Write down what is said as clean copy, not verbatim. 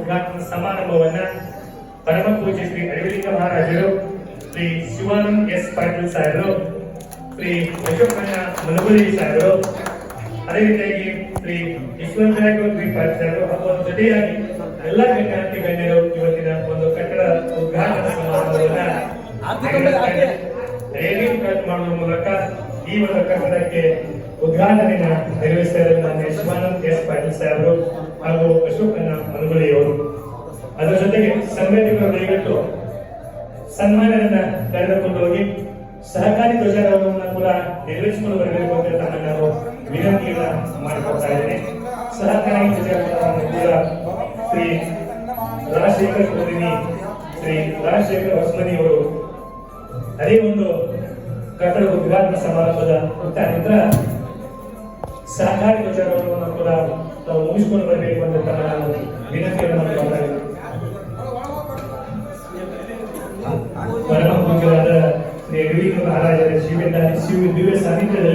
ಉದ್ಘಾಟನಾ ಸಮಾರಂಭವನ್ನ ಪರಮ ಪೂಜ್ಯ ಶ್ರೀ ಅಡವಿಲಿಂಗ ಮಹಾರಾಜರು, ಶ್ರೀ ಶಿವಾನಂದ್ ಎಸ್ ಪಾಟೀಲ್ ಸಾಹೇಬರು, ಶ್ರೀ ಅಶೋಕಣ್ಣ ಮನಗುಳಿ ಸಾಹೇಬರು, ಅದೇ ರೀತಿಯಾಗಿ ಶ್ರೀ ಯಶವಂತರಾಯಗೌಡ ಪಾಟೀಲ್ ಸಾಹೇಬರು ಹಾಗೂ ಜೊತೆಯಾಗಿ ಎಲ್ಲ ಗಣ್ಯಾತಿ ಗಣ್ಯರು ಇವತ್ತಿನ ಒಂದು ಕಟ್ಟಡ ಉದ್ಘಾಟನಾ ಸಮಾರಂಭವನ್ನ ರೇಡಿಂಗ್ ಕಟ್ ಮಾಡುವ ಮೂಲಕ ಈ ಒಂದು ಕಟ್ಟಡಕ್ಕೆ ಉದ್ಘಾಟನೆಯನ್ನ ನೆರವೇರಿಸ್ತಾ ಇದ್ದಾರೆ ಶಿವಾನಂದ್ ಎಸ್ ಪಾಟೀಲ್ ಸಾಹೇಬರು ಹಾಗೂ ಅಶೋಕಣ್ಣ ಮನಗುಳಿಯವರು. ಅದರ ಜೊತೆಗೆ ಸಂಘಟಕರು ದಯವಿಟ್ಟು ಸನ್ಮಾನವನ್ನ ಕರೆದುಕೊಂಡು ಹೋಗಿ ಸಹಕಾರಿ ಧ್ವಜಾರೋಹಣವನ್ನು ಕೂಡ ನೆರವೇರಿಸಿಕೊಂಡು ಬರಬೇಕು ಅಂತ ನಾನು ವಿನಂತಿಯನ್ನ ಮಾಡಿಕೊಡ್ತಾ ಇದ್ದೇನೆ. ಸಹಕಾರಿ ಧ್ವಜಾರೋಹಣವನ್ನು ಕೂಡ ಶ್ರೀ ರಾಜಶೇಖರ್ ಕೋದಿನಿ, ಶ್ರೀ ರಾಜಶೇಖರ್ ಹೊಸಮನಿ ಅವರು ಅದೇ ಒಂದು ಕಟ್ಟಡ ಉದ್ಘಾಟನಾ ಸಮಾರಂಭದ ನಂತರ ಸಹಕಾರಿ ಧ್ವಜಾರೋಹಣವನ್ನು ಕೂಡ ತಾವು ಮುಗಿಸಿಕೊಂಡು ಬರಬೇಕು ಅಂತ ನಾನು ವಿನಂತಿಯನ್ನು ಮಾಡಿಕೊಡ್ತಾ ಇದ್ದೇನೆ. ಪರಮ ಪೂಜ್ಯರಾದ ಶ್ರೀ ಅಡವಿಲಿಂಗ ಮಹಾರಾಜರ ಶಿವ ದಿವ್ಯ ಸಾನ್ನಿಧ್ಯದಲ್ಲಿ